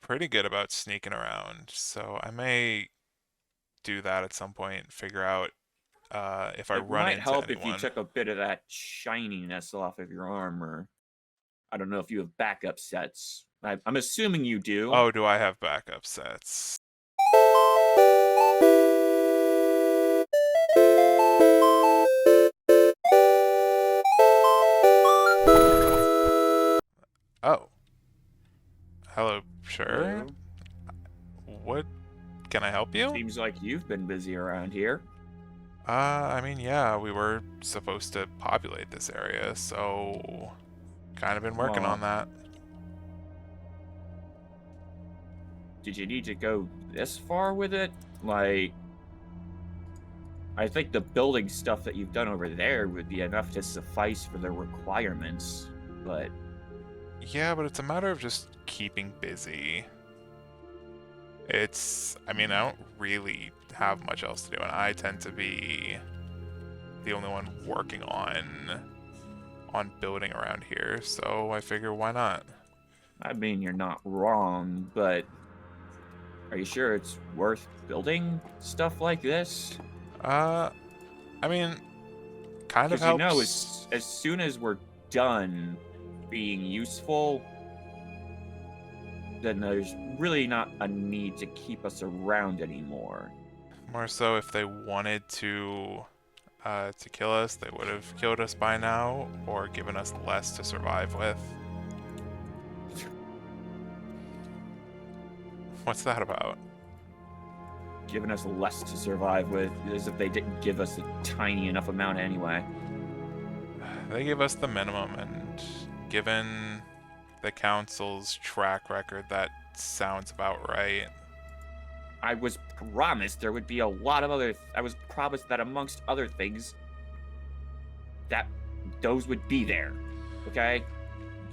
pretty good about sneaking around, so I may do that at some point, figure out if I It run might into help if you anyone. took a bit of that shininess off of your armor. I don't know if you have backup sets. I'm assuming you do. Oh, do I have backup sets? Oh, hello, Shrr. Hello. What can I help you? Seems like you've been busy around here. I mean, yeah, we were supposed to populate this area, so kind of been working on Well, that. did you need to go this far with it? Like, I think the building stuff that you've done over there would be enough to suffice for the requirements, but Yeah, but it's a matter of just keeping busy. I mean, I don't really have much else to do, and I tend to be the only one working on building around here, so I figure why not? I mean, you're not wrong, but are you sure it's worth building stuff like this? Uh, I mean, kind of Because you know, helps. as soon as we're done being useful, then there's really not a need to keep us around anymore. More so if they wanted to kill us, they would have killed us by now, or given us less to survive with. What's that about? Giving us less to survive with, as if they didn't give us a tiny enough amount anyway. They give us the minimum, and given the council's track record, that sounds about right. I was promised there would be a lot of other. I was promised that amongst other things, that those would be there. Okay?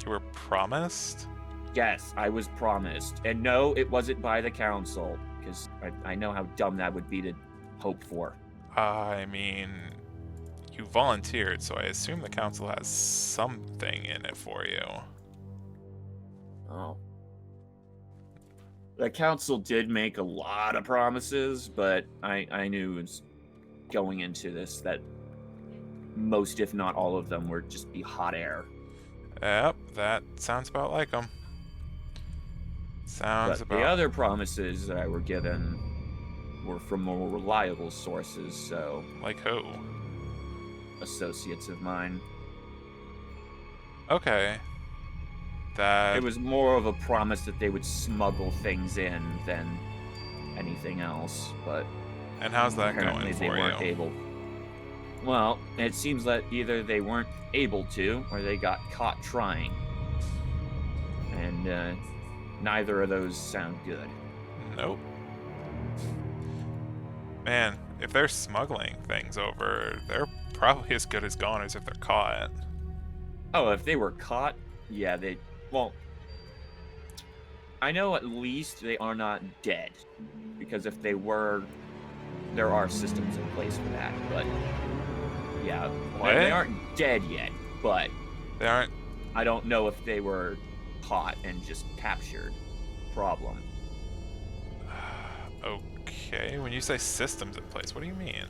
You were promised? Yes, I was promised. And no, it wasn't by the council, because I know how dumb that would be to hope for. I mean, you volunteered, so I assume the council has something in it for you. Oh. The council did make a lot of promises, but I knew it was going into this that most, if not all of them, would just be hot air. Yep, that sounds about like them. Sounds But about. the other promises that I were given were from more reliable sources, so Like who? associates of mine. Okay. That. It was more of a promise that they would smuggle things in than anything else, but And how's that apparently going they for weren't you? able. Well, it seems that either they weren't able to, or they got caught trying. And neither of those sound good. Nope. Man, if they're smuggling things over, they're probably as good as goners if they're caught. Oh, if they were caught, yeah, well, I know at least they are not dead, because if they were, there are systems in place for that, but yeah, What? they aren't dead yet, but They aren't. I don't know if they were caught and just captured. Problem. Okay, when you say systems in place, what do you mean?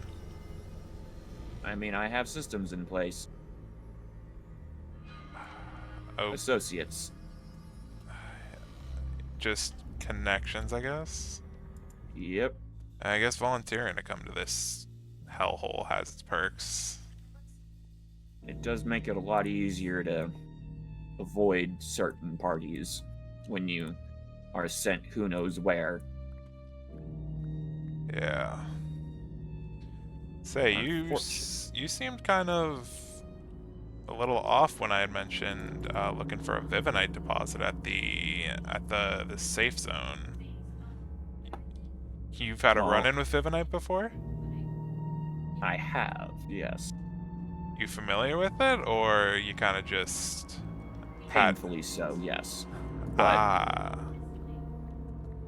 I mean, I have systems in place. Oh, Associates. just connections, I guess? Yep. I guess volunteering to come to this hellhole has its perks. It does make it a lot easier to avoid certain parties when you are sent who knows where. Yeah. Say, you seemed kind of a little off when I had mentioned looking for a Vivinite deposit at the safe zone. You've had a Well, run-in with Vivinite before? I have, yes. You familiar with it, or you kind of just had? Painfully so, yes. But Ah,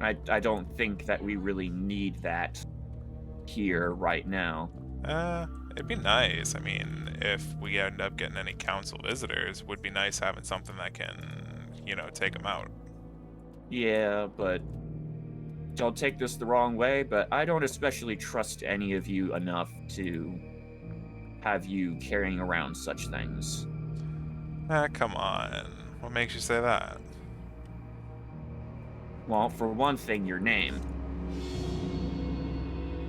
I don't think that we really need that here right now. it'd be nice. I mean, if we end up getting any council visitors, would be nice having something that can, take them out. Yeah, but don't take this the wrong way, but I don't especially trust any of you enough to have you carrying around such things. Ah, come on. What makes you say that? Well, for one thing, your name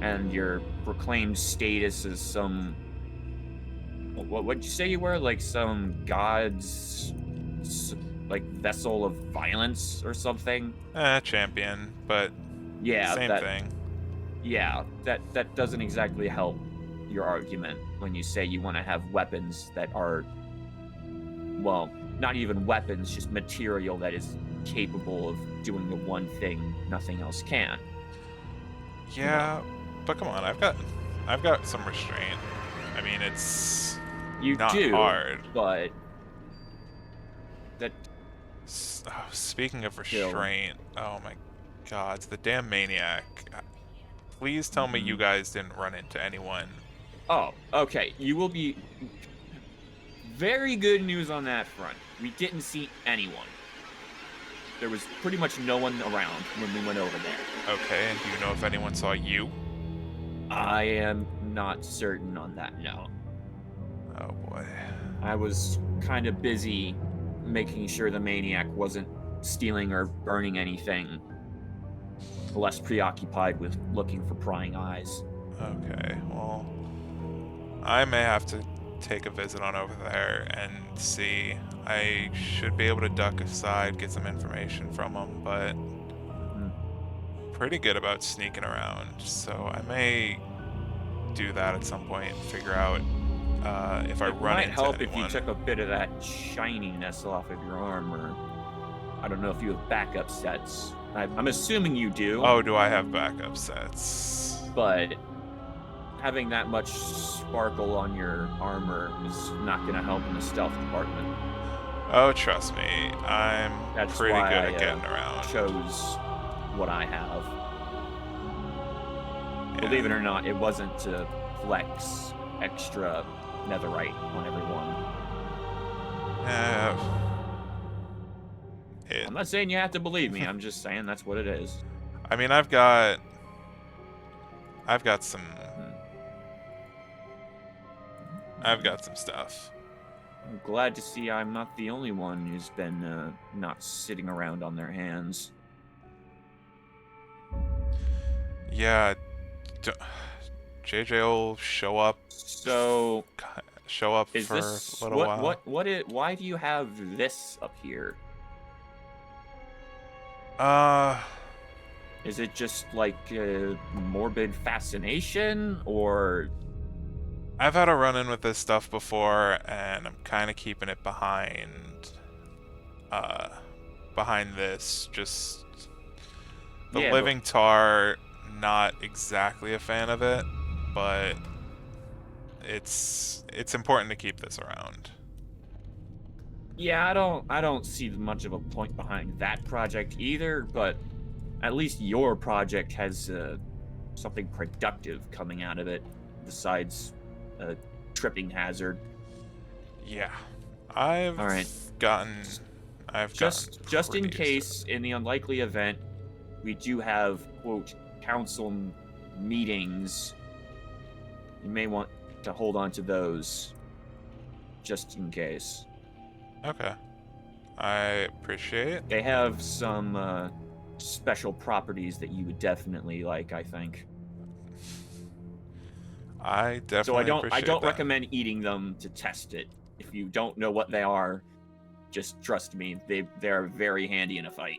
and your proclaimed status as some. What'd you say you were? Like some god's, like, vessel of violence or something? Champion, but Yeah, same thing. Yeah, that doesn't exactly help your argument when you say you want to have weapons that are, well, not even weapons, just material that is capable of doing the one thing nothing else can. Yeah, but come on, I've got some restraint. I mean, it's You not do, hard. but that Speaking of still. restraint, oh my god, it's the damn maniac. Please tell me you guys didn't run into anyone. Oh, okay. You will be very good news on that front. We didn't see anyone. There was pretty much no one around when we went over there. Okay, and do you know if anyone saw you? I am not certain on that, no. Oh boy. I was kind of busy making sure the maniac wasn't stealing or burning anything, less preoccupied with looking for prying eyes. Okay, well, I may have to take a visit on over there and see. I should be able to duck aside, get some information from him, but pretty good about sneaking around, so I may do that at some point and figure out if I run into anyone. It might help if you took a bit of that shininess off of your armor. I don't know if you have backup sets. I'm assuming you do. Oh, do I have backup sets? But having that much sparkle on your armor is not going to help in the stealth department. Oh, trust me, I'm That's pretty why good at I getting around. chose what I have. Yeah. Believe it or not, it wasn't to flex extra netherite on everyone. I'm not saying you have to believe me. I'm just saying that's what it is. I mean, I've got some. I've got some stuff. I'm glad to see I'm not the only one who's been not sitting around on their hands. Yeah, JJ will show up. So, for this, a little while. Why do you have this up here? Is it just like a morbid fascination, or? I've had a run-in with this stuff before, and I'm kind of keeping it behind this. Just the living tar, not exactly a fan of it, but it's important to keep this around. Yeah, I don't see much of a point behind that project either, but at least your project has something productive coming out of it besides a tripping hazard. Yeah, I've gotten just in case, in the unlikely event we do have, quote, council meetings, you may want to hold on to those just in case. Okay, I appreciate it. They have some special properties that you would definitely like, I think. I definitely So I don't that. recommend eating them to test it. If you don't know what they are, just trust me, they're very handy in a fight.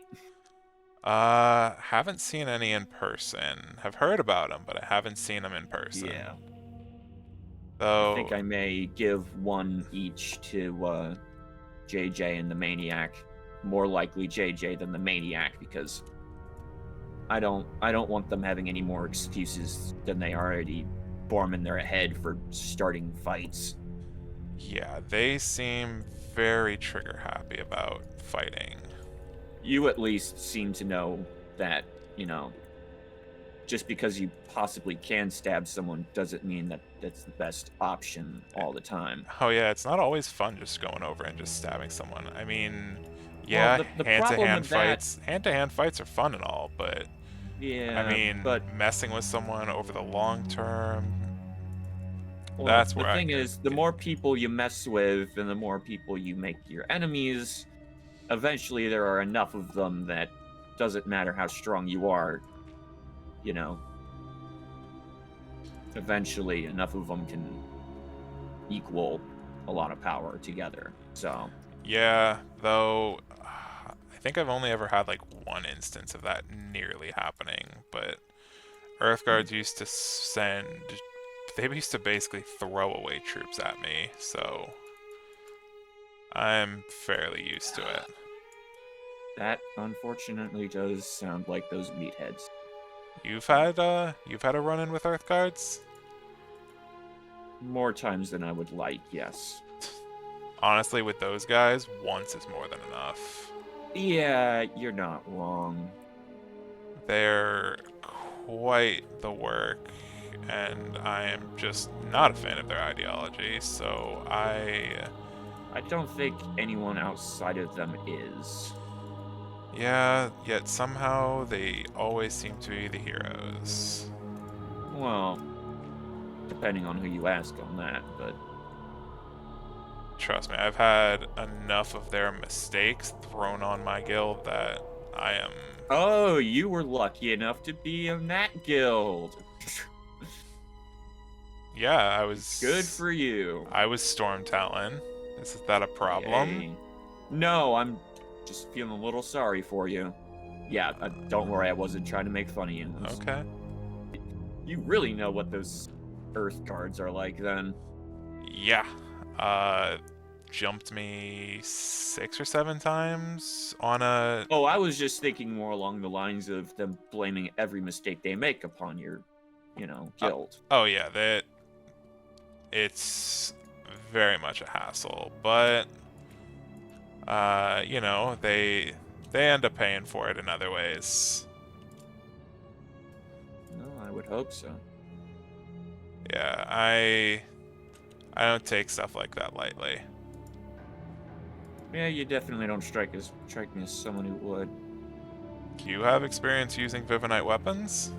Haven't seen any in person. Have heard about them, but I haven't seen them in person. Yeah. So I think I may give one each to JJ and the Maniac. More likely JJ than the Maniac, because I don't want them having any more excuses than they already form in their head for starting fights. Yeah, they seem very trigger happy about fighting. You at least seem to know that, just because you possibly can stab someone doesn't mean that that's the best option all the time. Oh yeah, it's not always fun just going over and just stabbing someone. I mean, Well, Yeah, the problem with that, hand-to-hand fights are fun and all, but I yeah, mean, but messing with someone over the long term, well, that's the where I thing is, the more people you mess with, and the more people you make your enemies, eventually there are enough of them that doesn't matter how strong you are, you know. Eventually, enough of them can equal a lot of power together. So, Yeah, though, I think I've only ever had like one instance of that nearly happening, but Earthguards used to send. They used to basically throw away troops at me, so I'm fairly used to it. that unfortunately does sound like those meatheads. You've had a run-in with Earthguards? More times than I would like, yes. Honestly, with those guys, once is more than enough. Yeah, you're not wrong. They're quite the work, and I am just not a fan of their ideology, so I don't think anyone outside of them is. Yeah, yet somehow they always seem to be the heroes. Well, depending on who you ask on that, but Trust me, I've had enough of their mistakes thrown on my guild that I am. oh, you were lucky enough to be in that guild. Yeah, I was. Good for you. I was Storm Talon. Is that a problem? Yay. No, I'm just feeling a little sorry for you. Yeah, don't worry, I wasn't trying to make fun of you. Okay. You really know what those Earth guards are like, then. Yeah. Jumped me 6 or 7 times on a. Oh, I was just thinking more along the lines of them blaming every mistake they make upon your, guild. Oh yeah, that. It's very much a hassle, but they end up paying for it in other ways. No, I would hope so. Yeah, I don't take stuff like that lightly. Yeah, you definitely don't strike me as someone who would. Do you have experience using Vivinite weapons?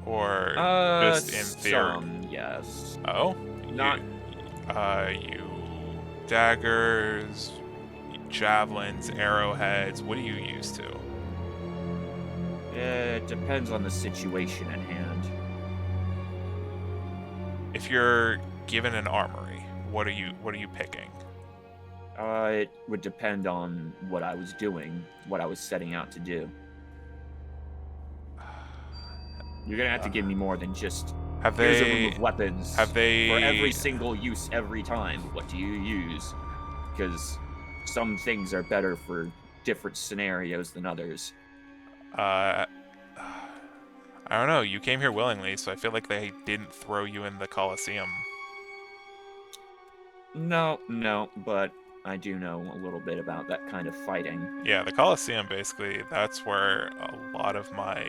Or just in theory? Some, yes. Oh? Not. You daggers, javelins, arrowheads, what do you use to? It depends on the situation at hand. If you're given an armory, what are you picking? It would depend on what I was doing, what I was setting out to do. You're gonna have to give me more than just here's a room of weapons. Have they for every single use every time? What do you use? Because some things are better for different scenarios than others. I don't know. You came here willingly, so I feel like they didn't throw you in the Colosseum. No, but I do know a little bit about that kind of fighting. Yeah, the Colosseum, basically, that's where a lot of my,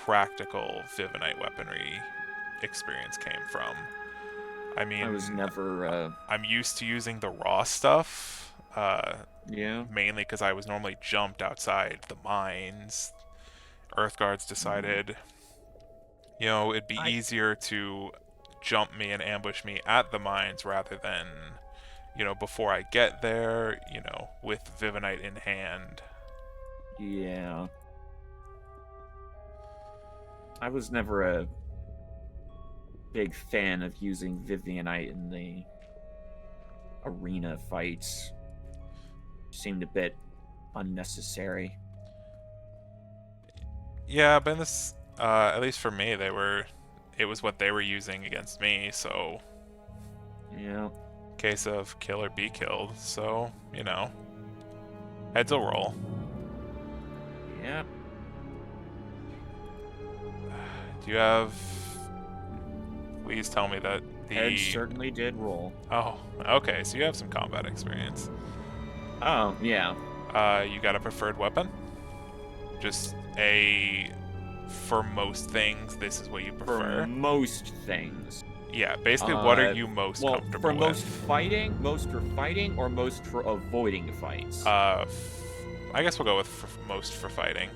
practical Vivinite weaponry experience came from. I mean, I was never, I'm used to using the raw stuff, yeah. mainly because I was normally jumped outside the mines. Earthguards decided, it'd be easier to jump me and ambush me at the mines rather than, before I get there, with Vivinite in hand. Yeah. I was never a big fan of using Vivianite in the arena fights. Seemed a bit unnecessary. Yeah, but in this, at least for me, it was what they were using against me, so. Yeah. Case of kill or be killed, so, heads will roll. Yeah. Do you have... Please tell me that the... Heads certainly did roll. Oh, okay, so you have some combat experience. Oh, yeah. You got a preferred weapon? Just for most things, this is what you prefer? For most things. Yeah, basically, what are you most Well, for comfortable most with? fighting, most for fighting, or most for avoiding fights? I guess we'll go with most for fighting.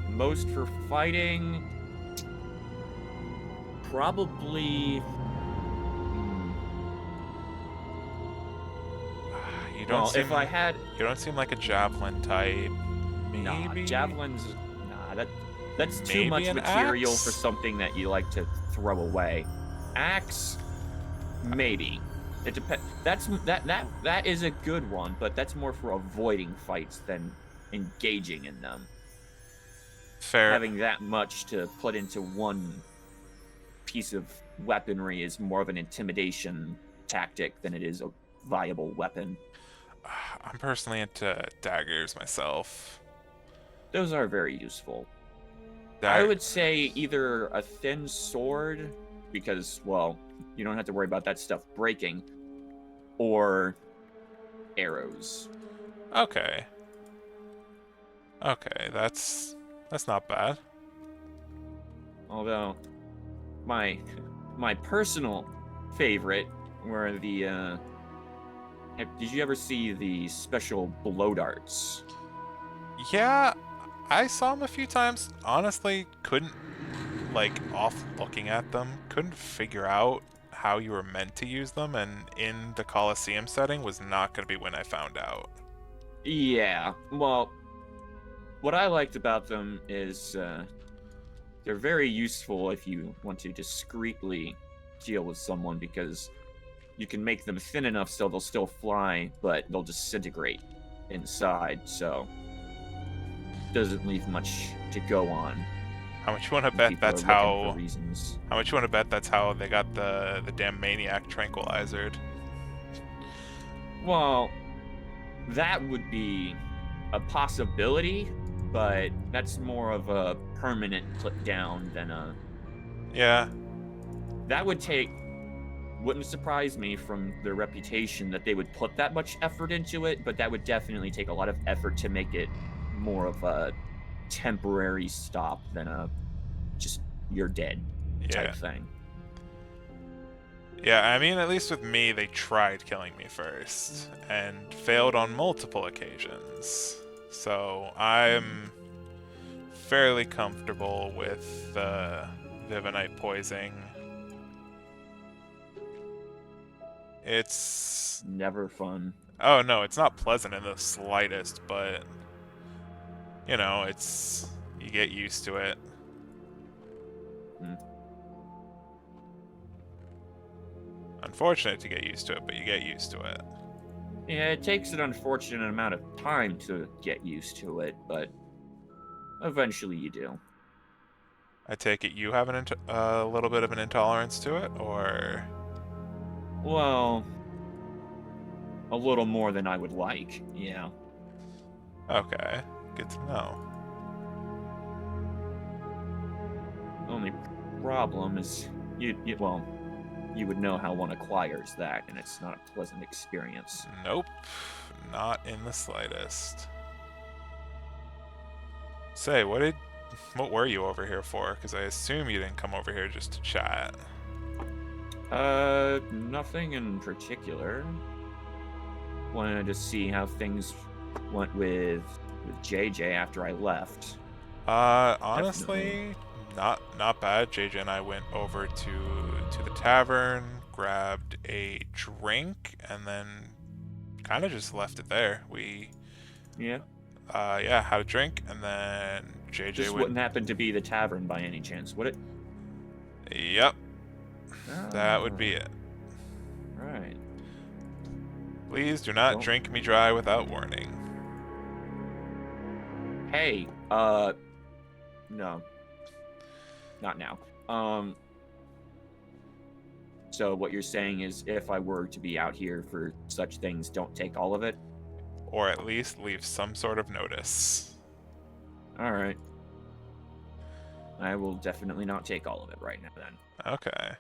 Most for fighting, probably. hmm, You don't Well, if I seem had, you don't seem like a javelin type. nah, Maybe javelins, nah, that's too maybe much an material for axe. something that you like to throw away. Axe, maybe. It depends. That is a good one, but that's more for avoiding fights than engaging in them. Fair. Having that much to put into one piece of weaponry is more of an intimidation tactic than it is a viable weapon. I'm personally into daggers myself. Those are very useful. I That would say either a thin sword, because, well, you don't have to worry about that stuff breaking, or arrows. okay. Okay, that's not bad. Although, my my personal favorite were the did you ever see the special blow darts? Yeah, I saw them a few times. Honestly, couldn't like off looking at them, couldn't figure out how you were meant to use them, and in the Coliseum setting was not going to be when I found out. Yeah, well, what I liked about them is they're very useful if you want to discreetly deal with someone, because you can make them thin enough so they'll still fly, but they'll disintegrate inside, so doesn't leave much to go on. How much you want to When bet people are that's looking for how? reasons. How much you want to bet that's how they got the damn maniac tranquilizer? Well, that would be a possibility, but that's more of a permanent put down than a. Yeah, That would take. Wouldn't surprise me from their reputation that they would put that much effort into it, but that would definitely take a lot of effort to make it more of a temporary stop than a just you're dead yeah. type thing. Yeah, I mean, at least with me, they tried killing me first and failed on multiple occasions. So I'm fairly comfortable with Vivinite poisoning. It's. Never fun. Oh no, it's not pleasant in the slightest, but. It's. You get used to it. Hmm. Unfortunate to get used to it, but you get used to it. Yeah, it takes an unfortunate amount of time to get used to it, but eventually you do. I take it you have a little bit of an intolerance to it, or. Well, a little more than I would like, yeah. Okay, good to know. The only problem is well, you would know how one acquires that, and it's not a pleasant experience. Nope, not in the slightest. Say, what were you over here for? Because I assume you didn't come over here just to chat. Nothing in particular. Wanted to see how things went with JJ after I left. Honestly, not bad. JJ and I went over to the tavern, grabbed a drink, and then kind of just left it there. We Yeah. yeah, had a drink, and then JJ This went. wouldn't happen to be the tavern by any chance, would it? Yep, that would be Ah, it. right. Please do not Well, drink me dry without warning. hey, no, not now. So what you're saying is, if I were to be out here for such things, don't take all of it? Or at least leave some sort of notice. All right. I will definitely not take all of it right now then. Okay.